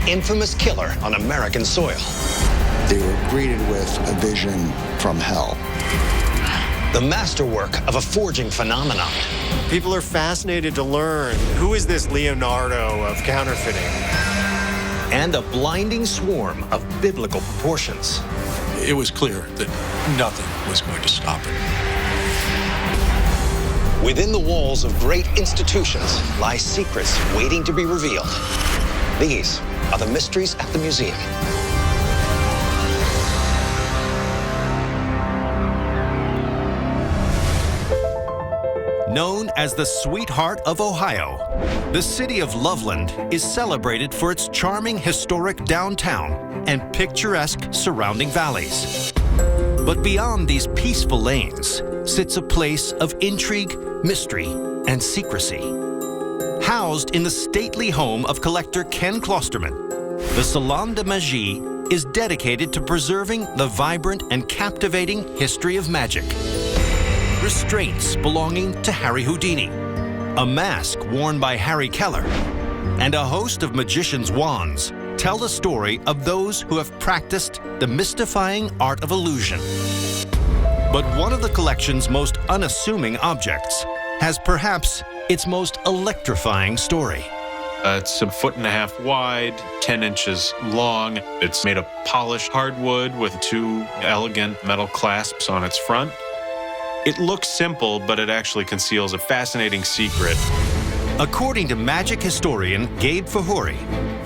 infamous killer on American soil. They were greeted with a vision from hell. The masterwork of a forging phenomenon. People are fascinated to learn, who is this Leonardo of counterfeiting? And a blinding swarm of biblical proportions. It was clear that nothing was going to stop it. Within the walls of great institutions lie secrets waiting to be revealed. These are the mysteries at the museum. Known as the Sweetheart of Ohio, the city of Loveland is celebrated for its charming historic downtown and picturesque surrounding valleys. But beyond these peaceful lanes sits a place of intrigue, mystery, and secrecy. Housed in the stately home of collector Ken Klosterman, the Salon de Magie is dedicated to preserving the vibrant and captivating history of magic. Restraints belonging to Harry Houdini, a mask worn by Harry Keller, and a host of magicians' wands tell the story of those who have practiced the mystifying art of illusion. But one of the collection's most unassuming objects has perhaps its most electrifying story. It's 1.5 feet wide, 10 inches long. It's made of polished hardwood with 2 elegant metal clasps on its front. It looks simple, but it actually conceals a fascinating secret. According to magic historian Gabe Fahori,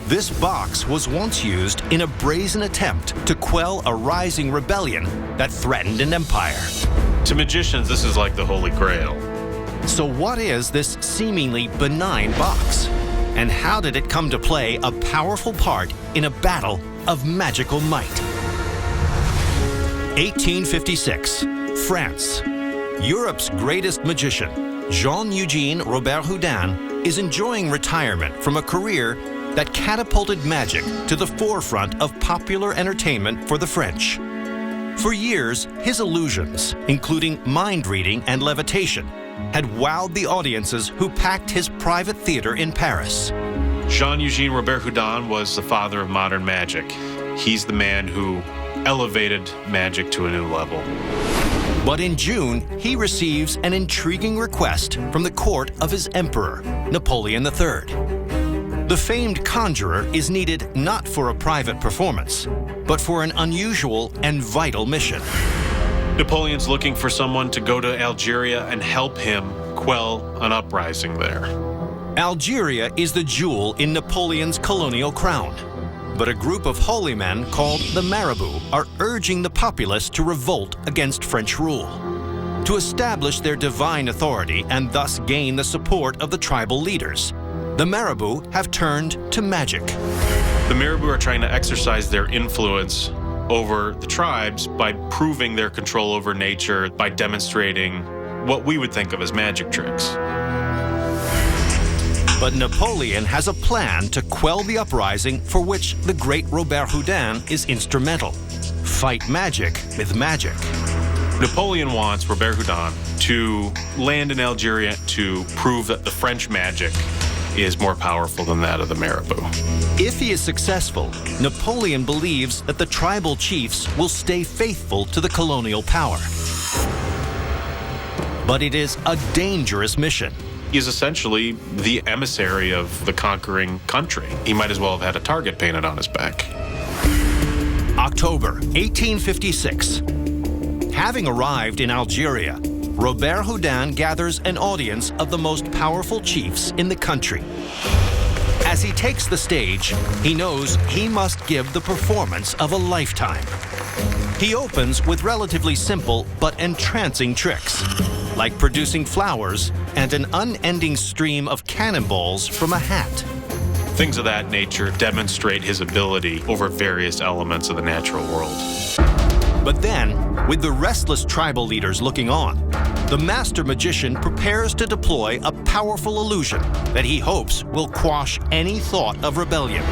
this box was once used in a brazen attempt to quell a rising rebellion that threatened an empire. To magicians, this is like the Holy Grail. So what is this seemingly benign box? And how did it come to play a powerful part in a battle of magical might? 1856, France. Europe's greatest magician, Eugène Robert-Houdin, is enjoying retirement from a career that catapulted magic to the forefront of popular entertainment for the French. For years, his illusions, including mind reading and levitation, had wowed the audiences who packed his private theater in Paris. Jean-Eugène Robert-Houdin was the father of modern magic. He's the man who elevated magic to a new level. But in June, he receives an intriguing request from the court of his emperor, Napoleon III. The famed conjurer is needed not for a private performance, but for an unusual and vital mission. Napoleon's looking for someone to go to Algeria and help him quell an uprising there. Algeria is the jewel in Napoleon's colonial crown. But a group of holy men called the Marabout are urging the populace to revolt against French rule, to establish their divine authority and thus gain the support of the tribal leaders. The Marabout have turned to magic. The Marabout are trying to exercise their influence over the tribes by proving their control over nature, by demonstrating what we would think of as magic tricks. But Napoleon has a plan to quell the uprising for which the great Robert-Houdin is instrumental. Fight magic with magic. Napoleon wants Robert-Houdin to land in Algeria to prove that the French magic is more powerful than that of the Marabout. If he is successful, Napoleon believes that the tribal chiefs will stay faithful to the colonial power. But it is a dangerous mission. He is essentially the emissary of the conquering country. He might as well have had a target painted on his back. October 1856. Having arrived in Algeria, Robert-Houdin gathers an audience of the most powerful chiefs in the country. As he takes the stage, he knows he must give the performance of a lifetime. He opens with relatively simple but entrancing tricks, like producing flowers and an unending stream of cannonballs from a hat. Things of that nature demonstrate his ability over various elements of the natural world. But then, with the restless tribal leaders looking on, the master magician prepares to deploy a powerful illusion that he hopes will quash any thought of rebellion.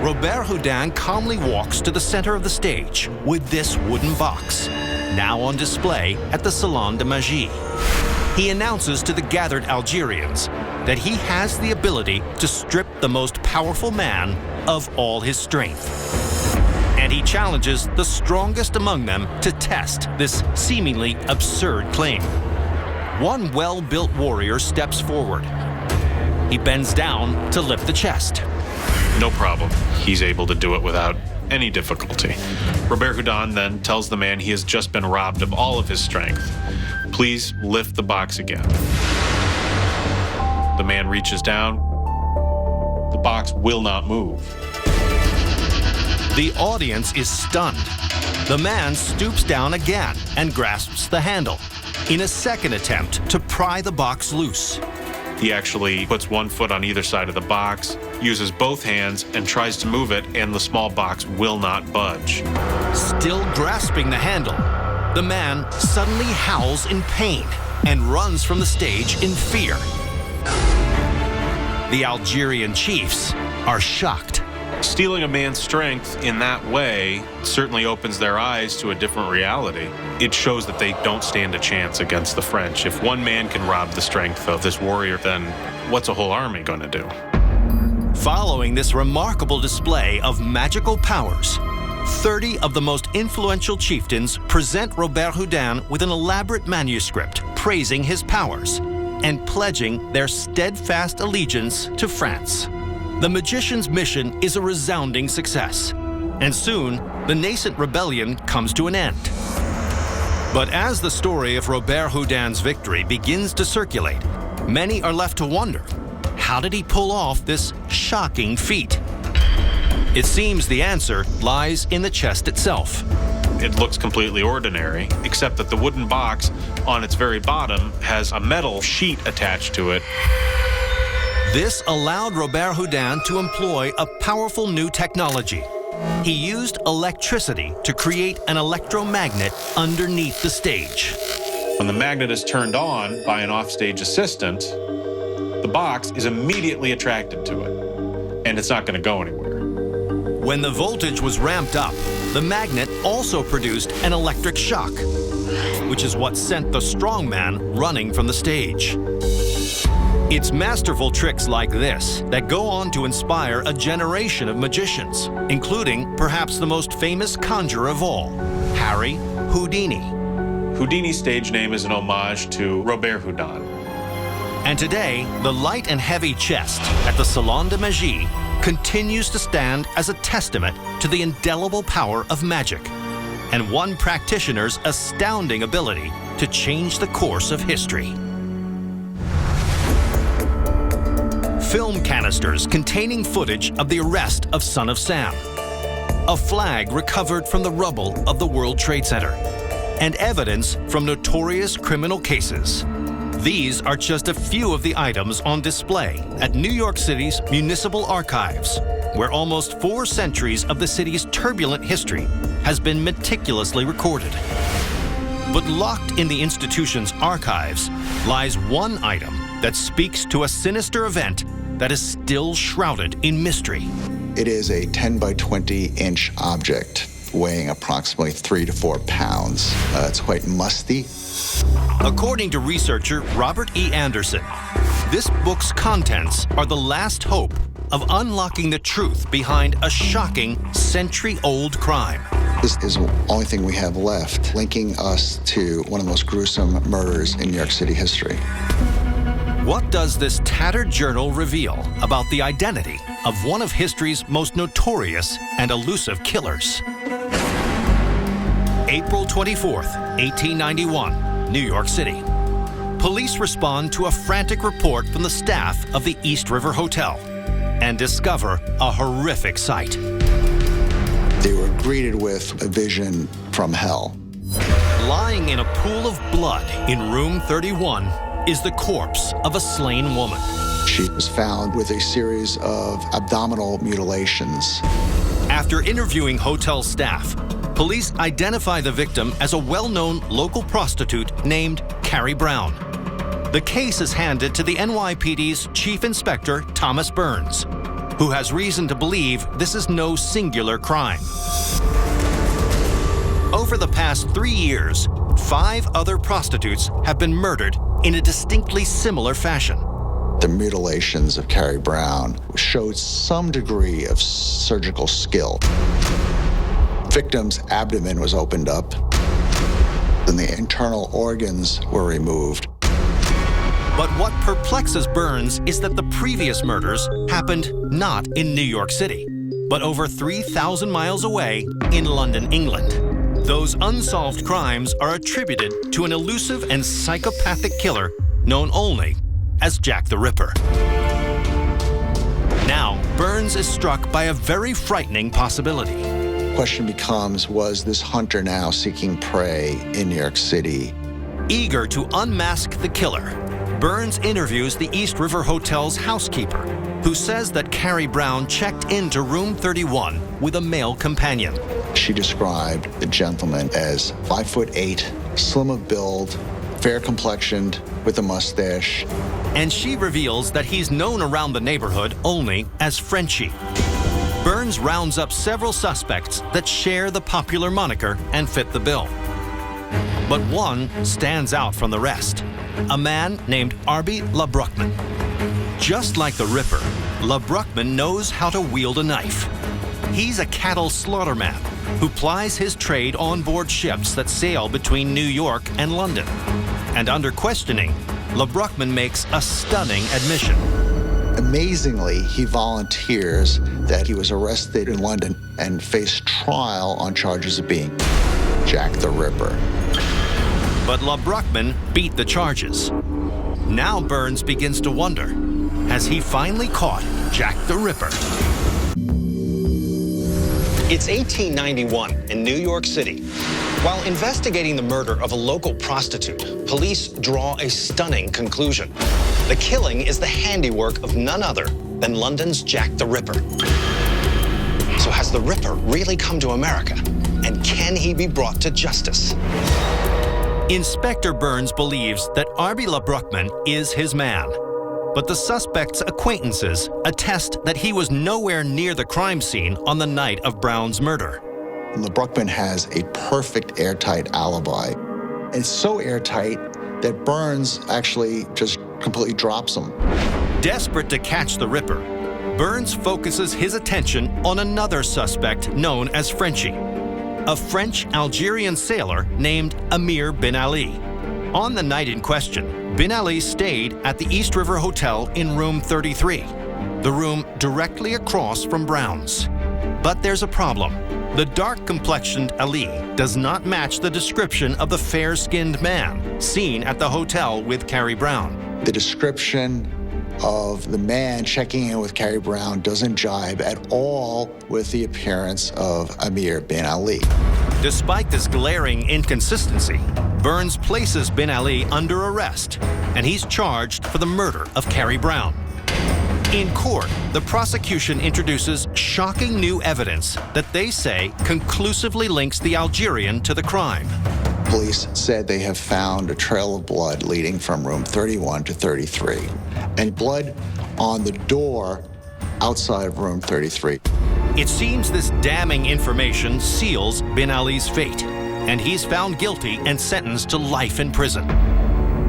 Robert-Houdin calmly walks to the center of the stage with this wooden box, now on display at the Salon de Magie. He announces to the gathered Algerians, that he has the ability to strip the most powerful man of all his strength. And he challenges the strongest among them to test this seemingly absurd claim. One well-built warrior steps forward. He bends down to lift the chest. No problem. He's able to do it without any difficulty. Robert-Houdin then tells the man he has just been robbed of all of his strength. Please lift the box again. The man reaches down. The box will not move. The audience is stunned. The man stoops down again and grasps the handle in a second attempt to pry the box loose. He actually puts one foot on either side of the box, uses both hands, and tries to move it, and the small box will not budge. Still grasping the handle, the man suddenly howls in pain and runs from the stage in fear. The Algerian chiefs are shocked. Stealing a man's strength in that way certainly opens their eyes to a different reality. It shows that they don't stand a chance against the French. If one man can rob the strength of this warrior, then what's a whole army going to do? Following this remarkable display of magical powers, 30 of the most influential chieftains present Robert-Houdin with an elaborate manuscript praising his powers and pledging their steadfast allegiance to France. The magician's mission is a resounding success, and soon the nascent rebellion comes to an end. But as the story of Robert-Houdin's victory begins to circulate, many are left to wonder, how did he pull off this shocking feat? It seems the answer lies in the chest itself. It looks completely ordinary, except that the wooden box on its very bottom has a metal sheet attached to it. This allowed Robert-Houdin to employ a powerful new technology. He used electricity to create an electromagnet underneath the stage. When the magnet is turned on by an offstage assistant, the box is immediately attracted to it, and it's not going to go anywhere. When the voltage was ramped up, the magnet also produced an electric shock, which is what sent the strongman running from the stage. It's masterful tricks like this that go on to inspire a generation of magicians, including perhaps the most famous conjurer of all, Harry Houdini. Houdini's stage name is an homage to Robert-Houdin. And today, the light and heavy chest at the Salon de Magie continues to stand as a testament to the indelible power of magic and one practitioner's astounding ability to change the course of history. Film canisters containing footage of the arrest of Son of Sam, a flag recovered from the rubble of the World Trade Center, and evidence from notorious criminal cases. These are just a few of the items on display at New York City's Municipal Archives, where almost 4 centuries of the city's turbulent history has been meticulously recorded. But locked in the institution's archives lies one item that speaks to a sinister event that is still shrouded in mystery. It is a 10 by 20 inch object weighing approximately 3 to 4 pounds. It's quite musty. According to researcher Robert E. Anderson, this book's contents are the last hope of unlocking the truth behind a shocking century-old crime. This is the only thing we have left, linking us to one of the most gruesome murders in New York City history. What does this tattered journal reveal about the identity of one of history's most notorious and elusive killers? April 24th, 1891, New York City. Police respond to a frantic report from the staff of the East River Hotel and discover a horrific sight. They were greeted with a vision from hell. Lying in a pool of blood in room 31 is the corpse of a slain woman. She was found with a series of abdominal mutilations. After interviewing hotel staff, police identify the victim as a well-known local prostitute named Carrie Brown. The case is handed to the NYPD's Chief Inspector Thomas Burns, who has reason to believe this is no singular crime. Over the past 3 years, 5 other prostitutes have been murdered in a distinctly similar fashion. The mutilations of Carrie Brown showed some degree of surgical skill. Victim's abdomen was opened up, and the internal organs were removed. But what perplexes Burns is that the previous murders happened not in New York City, but over 3,000 miles away in London, England. Those unsolved crimes are attributed to an elusive and psychopathic killer known only as Jack the Ripper. Now, Burns is struck by a very frightening possibility. The question becomes, was this hunter now seeking prey in New York City? Eager to unmask the killer, Burns interviews the East River Hotel's housekeeper, who says that Carrie Brown checked into room 31 with a male companion. She described the gentleman as 5'8", slim of build, fair complexioned, with a mustache. And she reveals that he's known around the neighborhood only as Frenchie. Burns rounds up several suspects that share the popular moniker and fit the bill. But one stands out from the rest, a man named Arby LeBruckman. Just like the Ripper, LeBruckman knows how to wield a knife. He's a cattle slaughterman who plies his trade on board ships that sail between New York and London. And under questioning, LeBruckman makes a stunning admission. Amazingly, he volunteers that he was arrested in London and faced trial on charges of being Jack the Ripper. But LeBruckman beat the charges. Now Burns begins to wonder, has he finally caught Jack the Ripper? It's 1891 in New York City. While investigating the murder of a local prostitute, police draw a stunning conclusion. The killing is the handiwork of none other than London's Jack the Ripper. So has the Ripper really come to America? And can he be brought to justice? Inspector Burns believes that Arby LeBruckman is his man. But the suspect's acquaintances attest that he was nowhere near the crime scene on the night of Brown's murder. LeBruckman has a perfect airtight alibi. It's so airtight that Burns actually just completely drops him. Desperate to catch the Ripper, Burns focuses his attention on another suspect known as Frenchie, a French-Algerian sailor named Amir bin Ali. On the night in question, bin Ali stayed at the East River Hotel in room 33, the room directly across from Brown's. But there's a problem. The dark-complexioned Ali does not match the description of the fair-skinned man seen at the hotel with Carrie Brown. The description of the man checking in with Carrie Brown doesn't jibe at all with the appearance of Amir bin Ali. Despite this glaring inconsistency, Burns places bin Ali under arrest, and he's charged for the murder of Carrie Brown. In court, the prosecution introduces shocking new evidence that they say conclusively links the Algerian to the crime. Police said they have found a trail of blood leading from room 31 to 33, and blood on the door outside of room 33. It seems this damning information seals bin Ali's fate, and he's found guilty and sentenced to life in prison.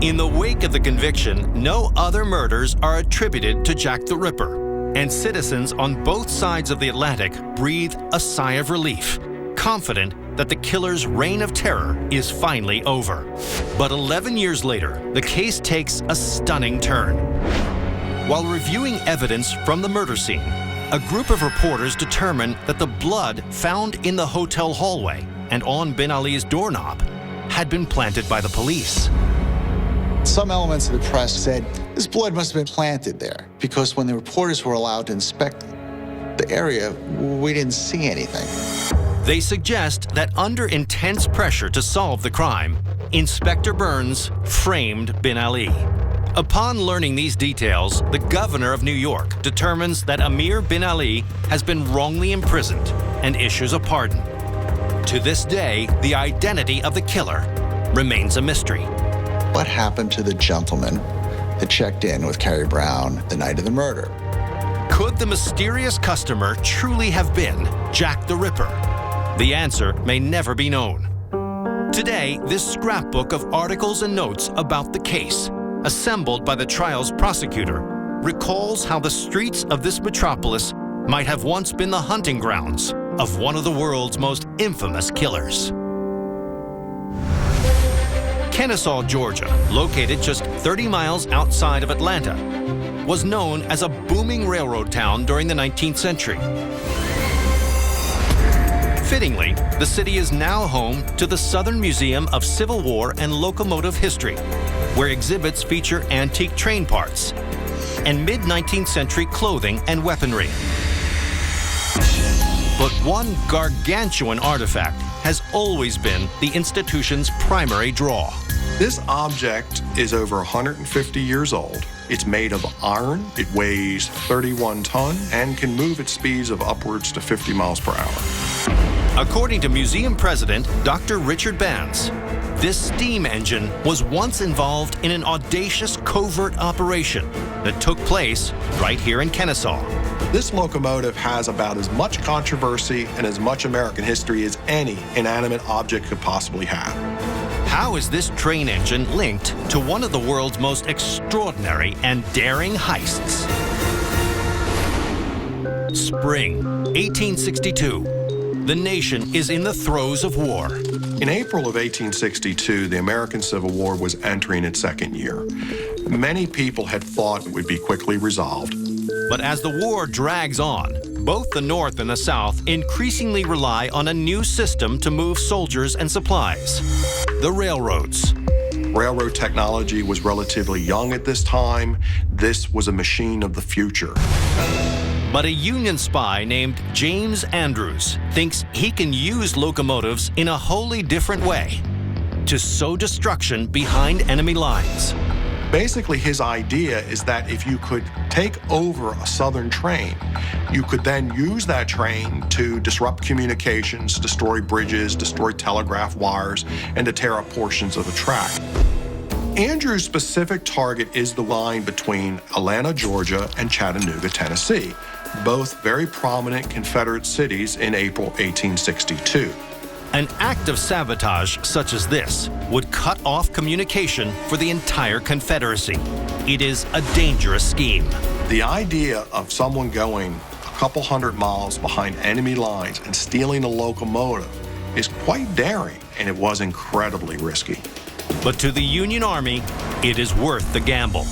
In the wake of the conviction, no other murders are attributed to Jack the Ripper, and citizens on both sides of the Atlantic breathe a sigh of relief, confident that the killer's reign of terror is finally over. But 11 years later, the case takes a stunning turn. While reviewing evidence from the murder scene, a group of reporters determined that the blood found in the hotel hallway and on bin Ali's doorknob had been planted by the police. Some elements of the press said this blood must have been planted there because when the reporters were allowed to inspect the area, we didn't see anything. They suggest that under intense pressure to solve the crime, Inspector Burns framed bin Ali. Upon learning these details, the governor of New York determines that Amir bin Ali has been wrongly imprisoned and issues a pardon. To this day, the identity of the killer remains a mystery. What happened to the gentleman that checked in with Carrie Brown the night of the murder? Could the mysterious customer truly have been Jack the Ripper? The answer may never be known. Today, this scrapbook of articles and notes about the case, assembled by the trial's prosecutor, recalls how the streets of this metropolis might have once been the hunting grounds of one of the world's most infamous killers. Kennesaw, Georgia, located just 30 miles outside of Atlanta, was known as a booming railroad town during the 19th century. Fittingly, the city is now home to the Southern Museum of Civil War and Locomotive History, where exhibits feature antique train parts and mid-19th century clothing and weaponry. But one gargantuan artifact has always been the institution's primary draw. This object is over 150 years old. It's made of iron, it weighs 31 tons, and can move at speeds of upwards to 50 miles per hour. According to museum president Dr. Richard Bands, this steam engine was once involved in an audacious covert operation that took place right here in Kennesaw. This locomotive has about as much controversy and as much American history as any inanimate object could possibly have. How is this train engine linked to one of the world's most extraordinary and daring heists? Spring, 1862. The nation is in the throes of war. In April of 1862, the American Civil War was entering its second year. Many people had thought it would be quickly resolved. But as the war drags on, both the North and the South increasingly rely on a new system to move soldiers and supplies: the railroads. Railroad technology was relatively young at this time. This was a machine of the future. But a Union spy named James Andrews thinks he can use locomotives in a wholly different way to sow destruction behind enemy lines. Basically, his idea is that if you could take over a Southern train, you could then use that train to disrupt communications, destroy bridges, destroy telegraph wires, and to tear up portions of the track. Andrew's specific target is the line between Atlanta, Georgia, and Chattanooga, Tennessee, both very prominent Confederate cities in April 1862. An act of sabotage such as this would cut off communication for the entire Confederacy. It is a dangerous scheme. The idea of someone going a couple hundred miles behind enemy lines and stealing a locomotive is quite daring, and it was incredibly risky. But to the Union Army, it is worth the gamble.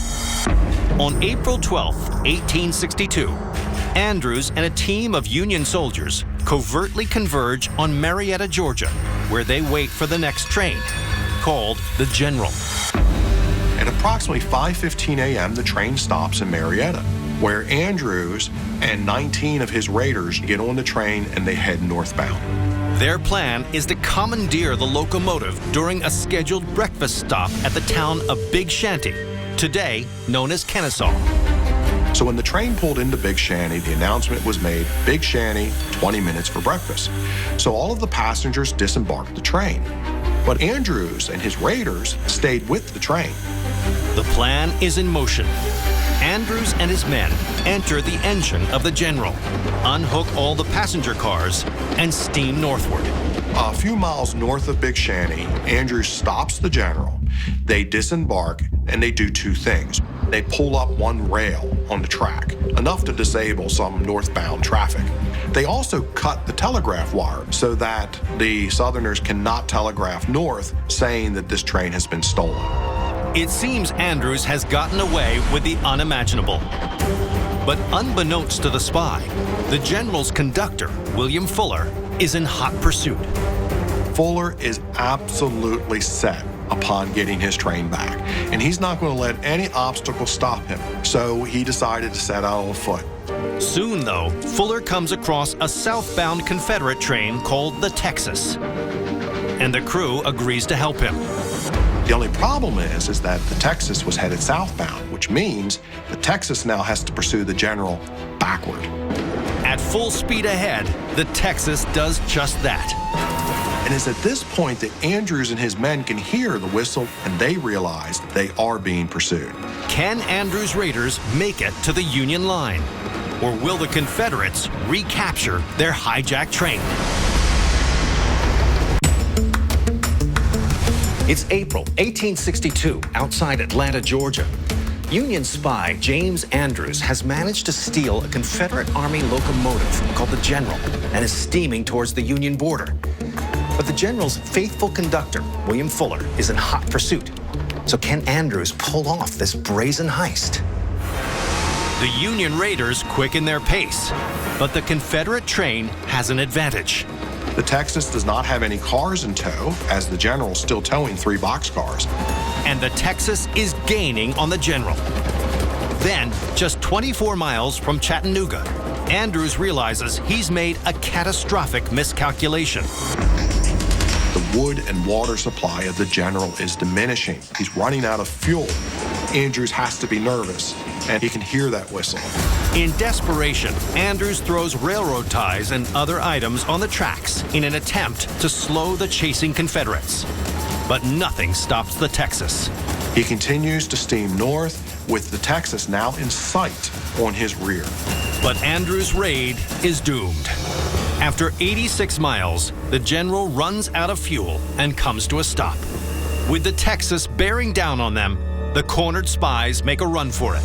On April 12, 1862, Andrews and a team of Union soldiers covertly converge on Marietta, Georgia, where they wait for the next train, called the General. At approximately 5:15 a.m., the train stops in Marietta, where Andrews and 19 of his raiders get on the train and they head northbound. Their plan is to commandeer the locomotive during a scheduled breakfast stop at the town of Big Shanty, today known as Kennesaw. So when the train pulled into Big Shanty, the announcement was made, Big Shanty, 20 minutes for breakfast. So all of the passengers disembarked the train. But Andrews and his raiders stayed with the train. The plan is in motion. Andrews and his men enter the engine of the General, unhook all the passenger cars, and steam northward. A few miles north of Big Shanty, Andrews stops the General. They disembark, and they do two things. They pull up one rail on the track, enough to disable some northbound traffic. They also cut the telegraph wire so that the Southerners cannot telegraph north, saying that this train has been stolen. It seems Andrews has gotten away with the unimaginable. But unbeknownst to the spy, the General's conductor, William Fuller, is in hot pursuit. Fuller is absolutely set upon getting his train back, and he's not going to let any obstacle stop him. So he decided to set out on foot. Soon, though, Fuller comes across a southbound Confederate train called the Texas, and the crew agrees to help him. The only problem is that the Texas was headed southbound, which means the Texas now has to pursue the General backward. At full speed ahead, the Texas does just that. And it's at this point that Andrews and his men can hear the whistle, and they realize that they are being pursued. Can Andrews' raiders make it to the Union line? Or will the Confederates recapture their hijacked train? It's April 1862 outside Atlanta, Georgia. Union spy James Andrews has managed to steal a Confederate Army locomotive called the General and is steaming towards the Union border. But the General's faithful conductor, William Fuller, is in hot pursuit. So can Andrews pull off this brazen heist? The Union raiders quicken their pace, but the Confederate train has an advantage. The Texas does not have any cars in tow, as the General's still towing 3 boxcars. And the Texas is gaining on the General. Then, just 24 miles from Chattanooga, Andrews realizes he's made a catastrophic miscalculation. The wood and water supply of the General is diminishing. He's running out of fuel. Andrews has to be nervous, and he can hear that whistle. In desperation, Andrews throws railroad ties and other items on the tracks in an attempt to slow the chasing Confederates. But nothing stops the Texas. He continues to steam north, with the Texas now in sight on his rear. But Andrews' raid is doomed. After 86 miles, the General runs out of fuel and comes to a stop. With the Texas bearing down on them, the cornered spies make a run for it.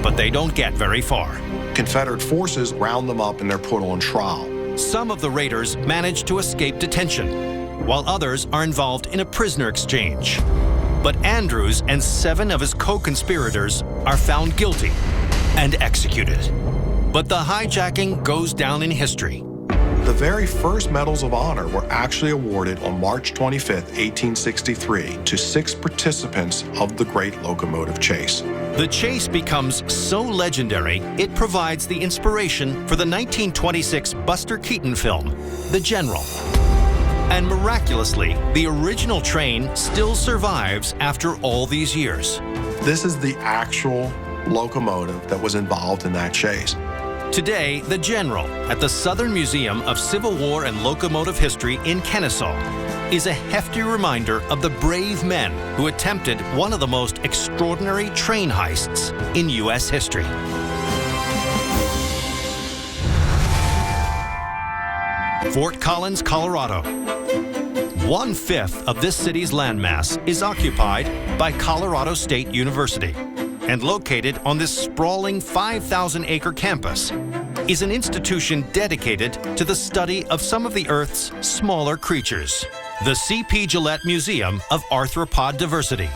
But they don't get very far. Confederate forces round them up and they're put on trial. Some of the raiders manage to escape detention, while others are involved in a prisoner exchange. But Andrews and 7 of his co-conspirators are found guilty and executed. But the hijacking goes down in history. The very first Medals of Honor were actually awarded on March 25, 1863, to 6 participants of the Great Locomotive Chase. The chase becomes so legendary, it provides the inspiration for the 1926 Buster Keaton film, The General. And miraculously, the original train still survives after all these years. This is the actual locomotive that was involved in that chase. Today, the General at the Southern Museum of Civil War and Locomotive History in Kennesaw is a hefty reminder of the brave men who attempted one of the most extraordinary train heists in U.S. history. Fort Collins, Colorado. 1/5 of this city's landmass is occupied by Colorado State University, and located on this sprawling 5,000-acre campus is an institution dedicated to the study of some of the Earth's smaller creatures, the C.P. Gillette Museum of Arthropod Diversity.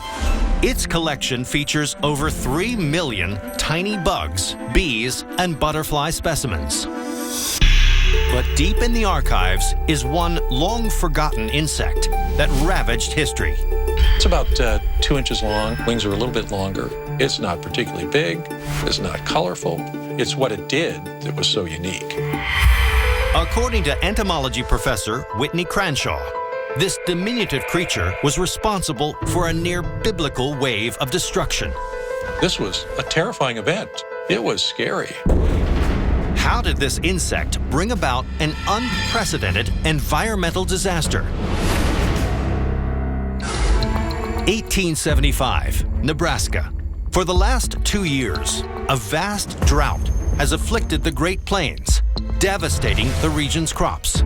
Its collection features over 3 million tiny bugs, bees, and butterfly specimens. But deep in the archives is one long-forgotten insect that ravaged history. It's about 2 inches long. Wings are a little bit longer. It's not particularly big. It's not colorful. It's what it did that was so unique. According to entomology professor Whitney Cranshaw, this diminutive creature was responsible for a near-biblical wave of destruction. This was a terrifying event. It was scary. How did this insect bring about an unprecedented environmental disaster? 1875, Nebraska. For the last 2 years, a vast drought has afflicted the Great Plains, devastating the region's crops.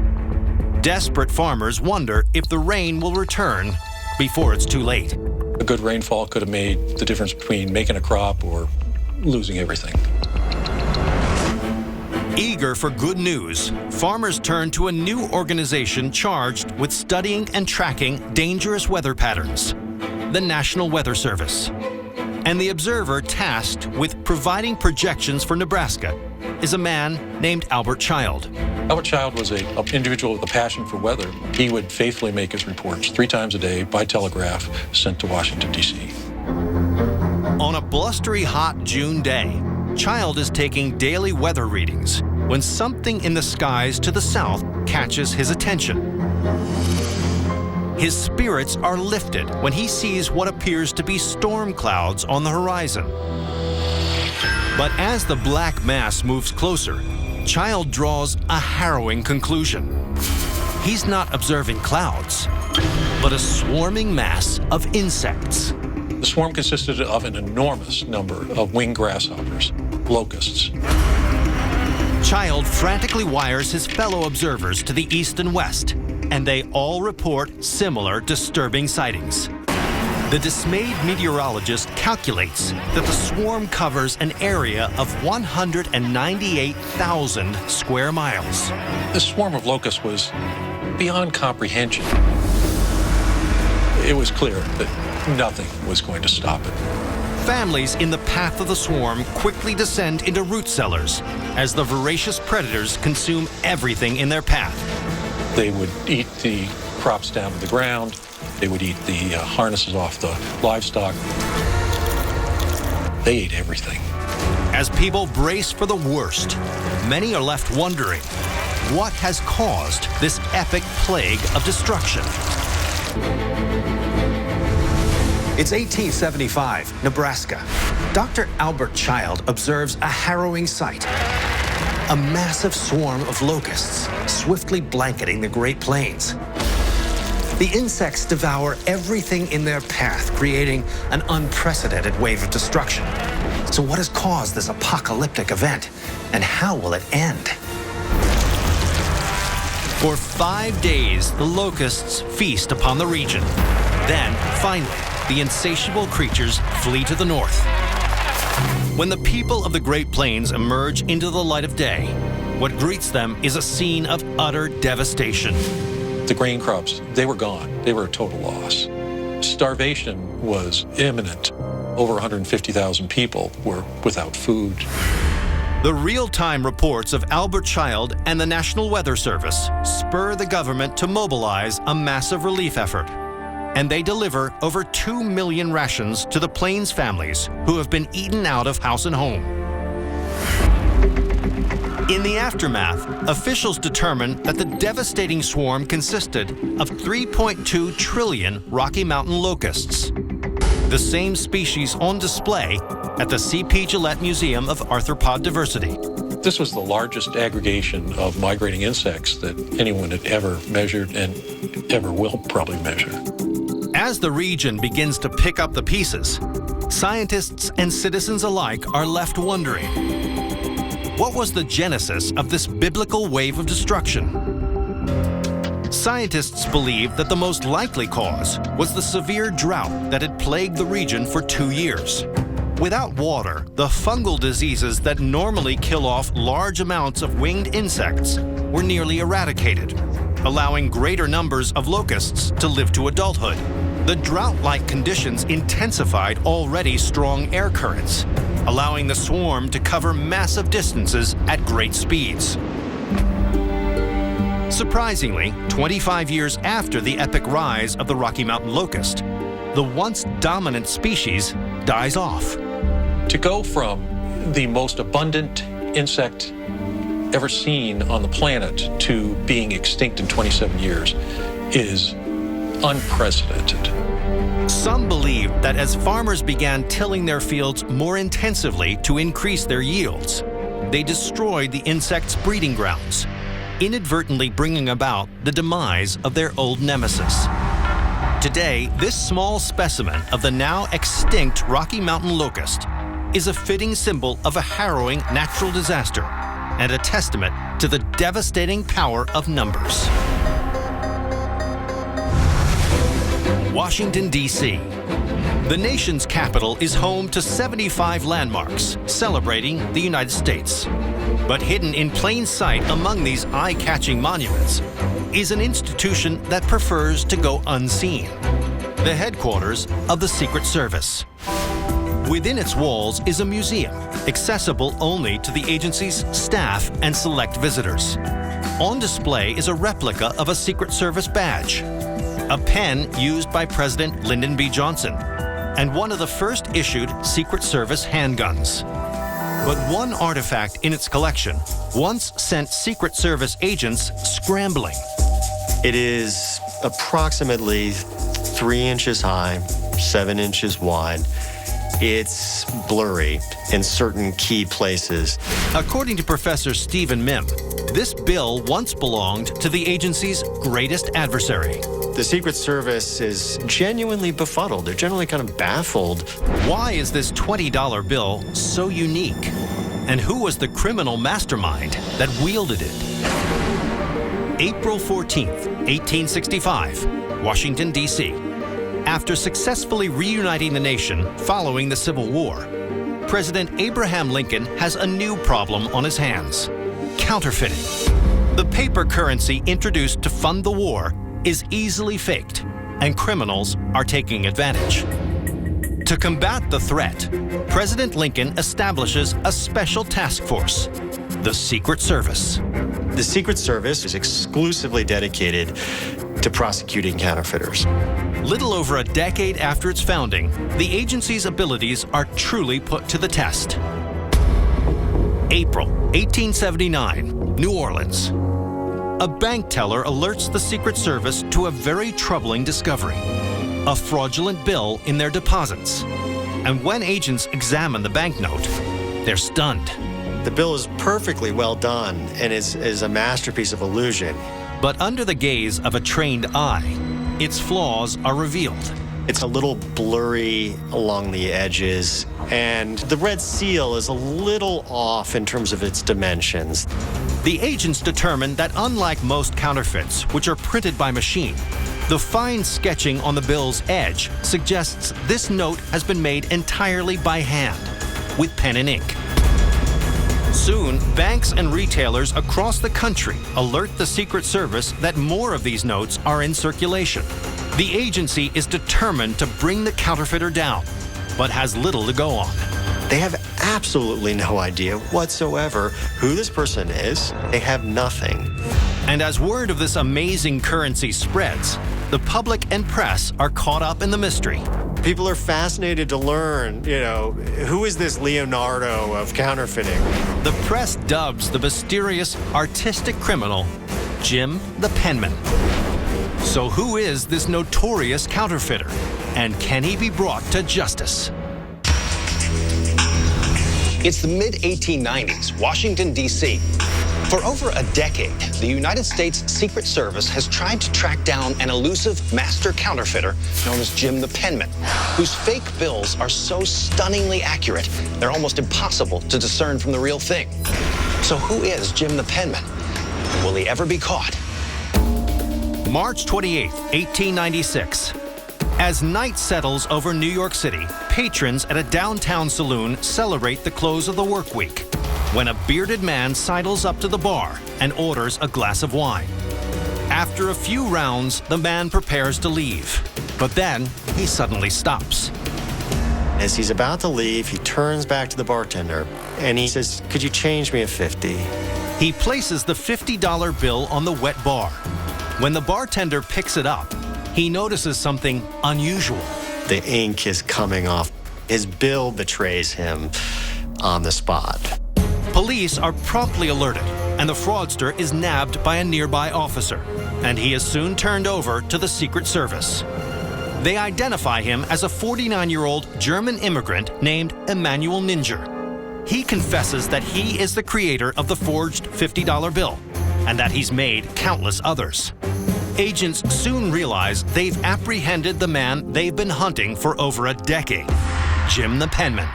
Desperate farmers wonder if the rain will return before it's too late. A good rainfall could have made the difference between making a crop or losing everything. Eager for good news, farmers turn to a new organization charged with studying and tracking dangerous weather patterns, the National Weather Service. And the observer tasked with providing projections for Nebraska is a man named Albert Child. Albert Child was an individual with a passion for weather. He would faithfully make his reports 3 times a day by telegraph, sent to Washington, D.C. On a blustery hot June day, Child is taking daily weather readings when something in the skies to the south catches his attention. His spirits are lifted when he sees what appears to be storm clouds on the horizon. But as the black mass moves closer, Child draws a harrowing conclusion. He's not observing clouds, but a swarming mass of insects. The swarm consisted of an enormous number of winged grasshoppers, locusts. Child frantically wires his fellow observers to the east and west, and they all report similar disturbing sightings. The dismayed meteorologist calculates that the swarm covers an area of 198,000 square miles. The swarm of locusts was beyond comprehension. It was clear that nothing was going to stop it. Families in the path of the swarm quickly descend into root cellars as the voracious predators consume everything in their path. They would eat the crops down to the ground. They would eat the harnesses off the livestock. They ate everything. As people brace for the worst, many are left wondering, what has caused this epic plague of destruction? It's 1875, Nebraska. Dr. Albert Child observes a harrowing sight. A massive swarm of locusts swiftly blanketing the Great Plains. The insects devour everything in their path, creating an unprecedented wave of destruction. So what has caused this apocalyptic event, and how will it end? For 5 days, the locusts feast upon the region. Then, finally, the insatiable creatures flee to the north. When the people of the Great Plains emerge into the light of day, what greets them is a scene of utter devastation. The grain crops, they were gone. They were a total loss. Starvation was imminent. Over 150,000 people were without food. The real-time reports of Albert Child and the National Weather Service spur the government to mobilize a massive relief effort. And they deliver over 2 million rations to the Plains families who have been eaten out of house and home. In the aftermath, officials determined that the devastating swarm consisted of 3.2 trillion Rocky Mountain locusts, the same species on display at the C.P. Gillette Museum of Arthropod Diversity. This was the largest aggregation of migrating insects that anyone had ever measured and ever will probably measure. As the region begins to pick up the pieces, scientists and citizens alike are left wondering, what was the genesis of this biblical wave of destruction? Scientists believe that the most likely cause was the severe drought that had plagued the region for 2 years. Without water, the fungal diseases that normally kill off large amounts of winged insects were nearly eradicated, allowing greater numbers of locusts to live to adulthood. The drought-like conditions intensified already strong air currents, allowing the swarm to cover massive distances at great speeds. Surprisingly, 25 years after the epic rise of the Rocky Mountain locust, the once dominant species dies off. To go from the most abundant insect ever seen on the planet to being extinct in 27 years is unprecedented. Some believe that as farmers began tilling their fields more intensively to increase their yields, they destroyed the insects' breeding grounds, inadvertently bringing about the demise of their old nemesis. Today, this small specimen of the now extinct Rocky Mountain locust is a fitting symbol of a harrowing natural disaster and a testament to the devastating power of numbers. Washington, D.C. The nation's capital is home to 75 landmarks celebrating the United States. But hidden in plain sight among these eye-catching monuments is an institution that prefers to go unseen: the headquarters of the Secret Service. Within its walls is a museum, accessible only to the agency's staff and select visitors. On display is a replica of a Secret Service badge, a pen used by President Lyndon B. Johnson, and one of the first issued Secret Service handguns. But one artifact in its collection once sent Secret Service agents scrambling. It is approximately 3 inches high, 7 inches wide. It's blurry in certain key places. According to Professor Stephen Mim, this bill once belonged to the agency's greatest adversary. The Secret Service is genuinely befuddled. They're generally kind of baffled. Why is this $20 bill so unique? And who was the criminal mastermind that wielded it? April 14th, 1865, Washington, D.C. After successfully reuniting the nation following the Civil War, President Abraham Lincoln has a new problem on his hands: counterfeiting. The paper currency introduced to fund the war is easily faked, and criminals are taking advantage. To combat the threat, President Lincoln establishes a special task force, the Secret Service. The Secret Service is exclusively dedicated to prosecuting counterfeiters. Little over a decade after its founding, the agency's abilities are truly put to the test. April 1879, New Orleans. A bank teller alerts the Secret Service to a very troubling discovery: a fraudulent bill in their deposits. And when agents examine the banknote, they're stunned. The bill is perfectly well done and is a masterpiece of illusion. But under the gaze of a trained eye, its flaws are revealed. It's a little blurry along the edges, and the red seal is a little off in terms of its dimensions. The agents determined that unlike most counterfeits, which are printed by machine, the fine sketching on the bill's edge suggests this note has been made entirely by hand, with pen and ink. Soon, banks and retailers across the country alert the Secret Service that more of these notes are in circulation. The agency is determined to bring the counterfeiter down, but has little to go on. They have absolutely no idea whatsoever who this person is. They have nothing. And as word of this amazing currency spreads, the public and press are caught up in the mystery. People are fascinated to learn, who is this Leonardo of counterfeiting? The press dubs the mysterious artistic criminal Jim the Penman. So who is this notorious counterfeiter, and can he be brought to justice? It's the mid-1890s, Washington, D.C. For over a decade, the United States Secret Service has tried to track down an elusive master counterfeiter known as Jim the Penman, whose fake bills are so stunningly accurate, they're almost impossible to discern from the real thing. So who is Jim the Penman? Will he ever be caught? March 28, 1896. As night settles over New York City, patrons at a downtown saloon celebrate the close of the work week, when a bearded man sidles up to the bar and orders a glass of wine. After a few rounds, the man prepares to leave, but then he suddenly stops. As he's about to leave, he turns back to the bartender and he says, "Could you change me a 50?" He places the $50 bill on the wet bar. When the bartender picks it up, he notices something unusual. The ink is coming off. His bill betrays him on the spot. Police are promptly alerted, and the fraudster is nabbed by a nearby officer, and he is soon turned over to the Secret Service. They identify him as a 49-year-old German immigrant named Emanuel Ninger. He confesses that he is the creator of the forged $50 bill, and that he's made countless others. Agents soon realize they've apprehended the man they've been hunting for over a decade, Jim the Penman.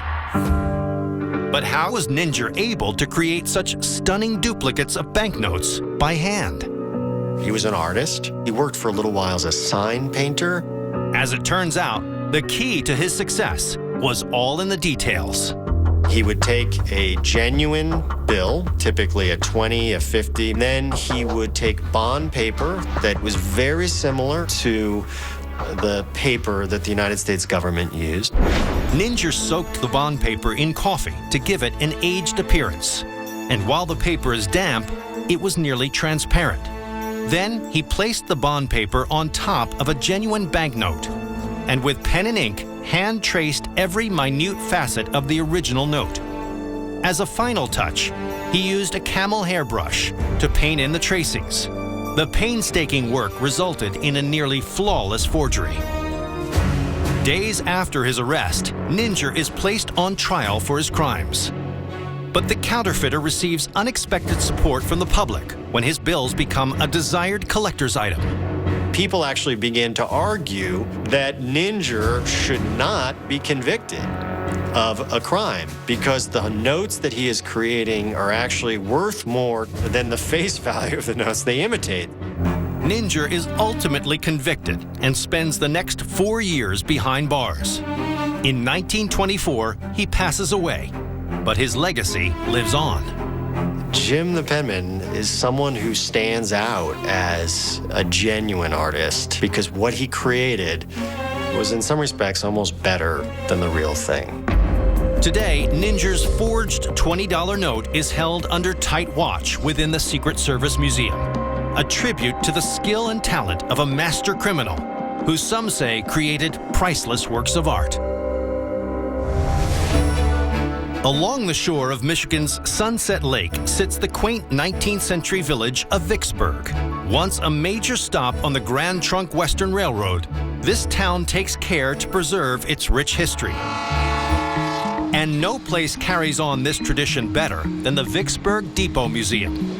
But how was Ninger able to create such stunning duplicates of banknotes by hand? He was an artist. He worked for a little while as a sign painter. As it turns out, the key to his success was all in the details. He would take a genuine bill, typically a 20, a 50, and then he would take bond paper that was very similar to the paper that the United States government used. Ninger soaked the bond paper in coffee to give it an aged appearance. And while the paper is damp, it was nearly transparent. Then he placed the bond paper on top of a genuine banknote, and with pen and ink, hand traced every minute facet of the original note. As a final touch, he used a camel hairbrush to paint in the tracings. The painstaking work resulted in a nearly flawless forgery. Days after his arrest, Ninger is placed on trial for his crimes. But the counterfeiter receives unexpected support from the public when his bills become a desired collector's item. People actually begin to argue that Ninger should not be convicted of a crime because the notes that he is creating are actually worth more than the face value of the notes they imitate. Ninger is ultimately convicted and spends the next 4 years behind bars. In 1924, he passes away, but his legacy lives on. Jim the Penman is someone who stands out as a genuine artist because what he created was in some respects almost better than the real thing. Today, Ninger's forged $20 note is held under tight watch within the Secret Service Museum, a tribute to the skill and talent of a master criminal who some say created priceless works of art. Along the shore of Michigan's Sunset Lake sits the quaint 19th century village of Vicksburg. Once a major stop on the Grand Trunk Western Railroad, this town takes care to preserve its rich history. And no place carries on this tradition better than the Vicksburg Depot Museum.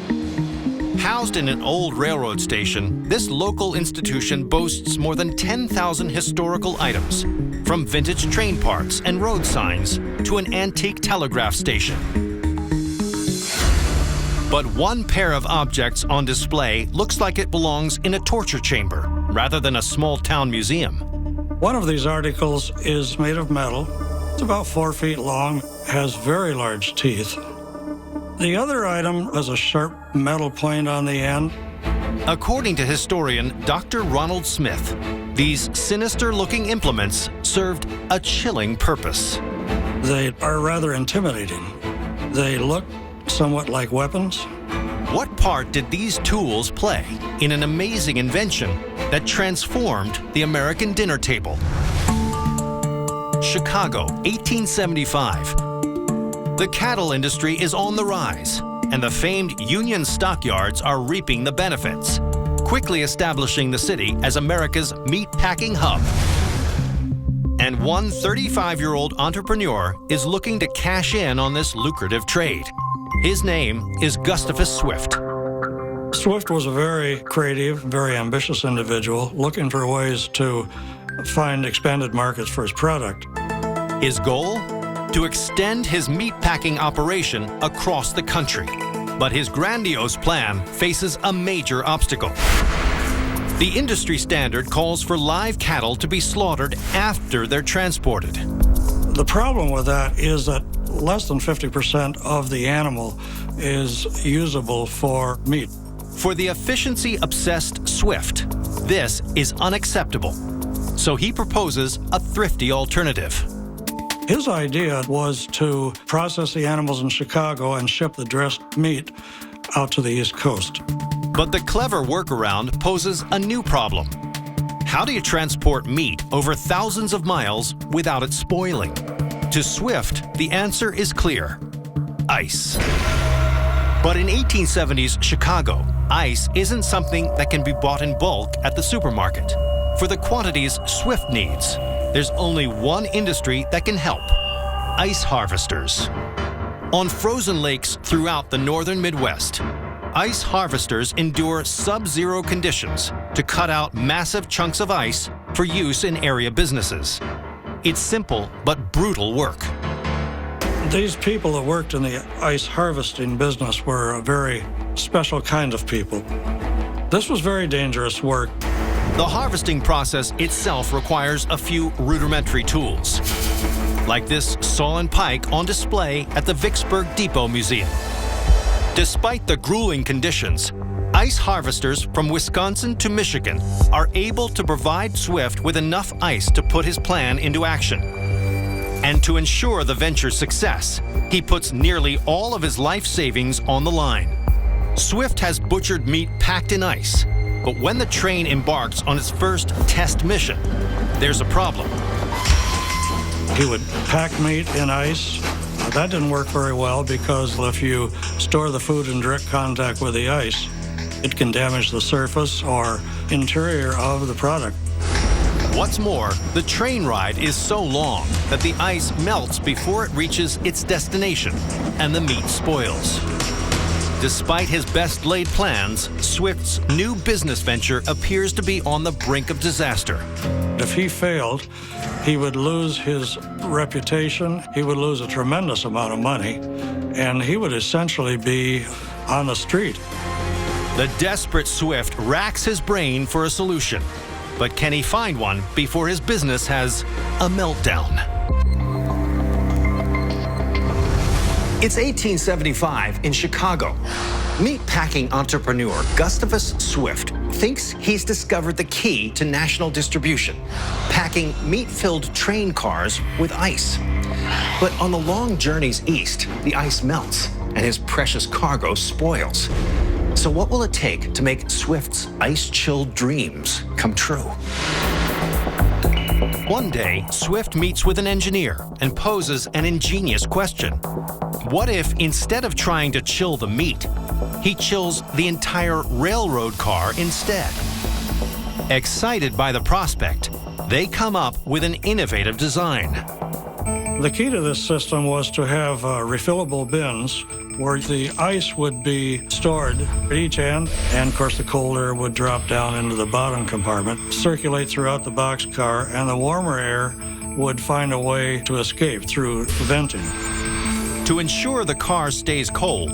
Housed in an old railroad station, this local institution boasts more than 10,000 historical items, from vintage train parts and road signs to an antique telegraph station. But one pair of objects on display looks like it belongs in a torture chamber rather than a small-town museum. One of these articles is made of metal. It's about 4 feet long, has very large teeth. The other item has a sharp metal point on the end. According to historian Dr. Ronald Smith, these sinister-looking implements served a chilling purpose. They are rather intimidating. They look somewhat like weapons. What part did these tools play in an amazing invention that transformed the American dinner table? Chicago, 1875. The cattle industry is on the rise, and the famed Union stockyards are reaping the benefits, quickly establishing the city as America's meat-packing hub. And one 35-year-old entrepreneur is looking to cash in on this lucrative trade. His name is Gustavus Swift. Swift was a very creative, very ambitious individual, looking for ways to find expanded markets for his product. His goal? To extend his meatpacking operation across the country. But his grandiose plan faces a major obstacle. The industry standard calls for live cattle to be slaughtered after they're transported. The problem with that is that less than 50% of the animal is usable for meat. For the efficiency-obsessed Swift, this is unacceptable. So he proposes a thrifty alternative. His idea was to process the animals in Chicago and ship the dressed meat out to the East Coast. But the clever workaround poses a new problem. How do you transport meat over thousands of miles without it spoiling? To Swift, the answer is clear: ice. But in 1870s Chicago, ice isn't something that can be bought in bulk at the supermarket. For the quantities Swift needs, there's only one industry that can help: ice harvesters. On frozen lakes throughout the northern Midwest, ice harvesters endure sub-zero conditions to cut out massive chunks of ice for use in area businesses. It's simple but brutal work. These people that worked in the ice harvesting business were a very special kind of people. This was very dangerous work. The harvesting process itself requires a few rudimentary tools, like this saw and pike on display at the Vicksburg Depot Museum. Despite the grueling conditions, ice harvesters from Wisconsin to Michigan are able to provide Swift with enough ice to put his plan into action. And to ensure the venture's success, he puts nearly all of his life savings on the line. Swift has butchered meat packed in ice, but when the train embarks on its first test mission, there's a problem. He would pack meat in ice. That didn't work very well because if you store the food in direct contact with the ice, it can damage the surface or interior of the product. What's more, the train ride is so long that the ice melts before it reaches its destination, and the meat spoils. Despite his best-laid plans, Swift's new business venture appears to be on the brink of disaster. If he failed, he would lose his reputation, he would lose a tremendous amount of money, and he would essentially be on the street. The desperate Swift racks his brain for a solution. But can he find one before his business has a meltdown? It's 1875 in Chicago. Meatpacking entrepreneur Gustavus Swift thinks he's discovered the key to national distribution, packing meat-filled train cars with ice. But on the long journeys east, the ice melts and his precious cargo spoils. So what will it take to make Swift's ice-chilled dreams come true? One day, Swift meets with an engineer and poses an ingenious question. What if, instead of trying to chill the meat, he chills the entire railroad car instead? Excited by the prospect, they come up with an innovative design. The key to this system was to have refillable bins where the ice would be stored at each end, and of course the cold air would drop down into the bottom compartment, circulate throughout the boxcar, and the warmer air would find a way to escape through venting. To ensure the car stays cold,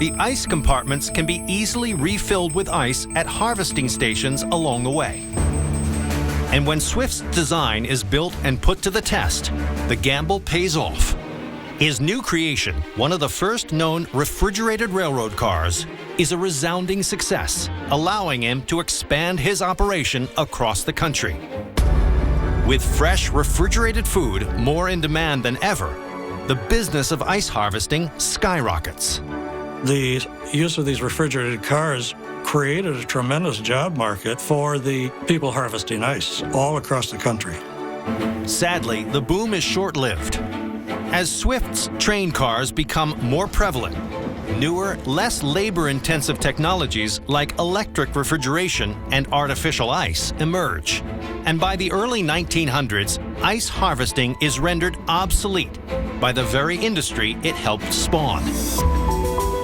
the ice compartments can be easily refilled with ice at harvesting stations along the way. And when Swift's design is built and put to the test, the gamble pays off. His new creation, one of the first known refrigerated railroad cars, is a resounding success, allowing him to expand his operation across the country. With fresh refrigerated food more in demand than ever, the business of ice harvesting skyrockets. The use of these refrigerated cars created a tremendous job market for the people harvesting ice all across the country. Sadly, the boom is short-lived. As Swift's train cars become more prevalent, newer, less labor-intensive technologies like electric refrigeration and artificial ice emerge. And by the early 1900s, ice harvesting is rendered obsolete by the very industry it helped spawn.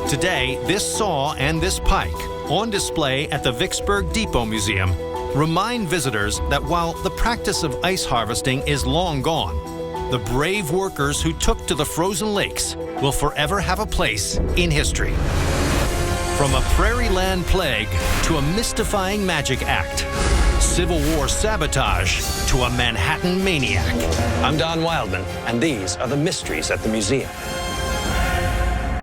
Today, this saw and this pike, on display at the Vicksburg Depot Museum, remind visitors that while the practice of ice harvesting is long gone, the brave workers who took to the frozen lakes will forever have a place in history. From a prairie land plague to a mystifying magic act, Civil War sabotage to a Manhattan maniac. I'm Don Wildman, and these are the mysteries at the museum.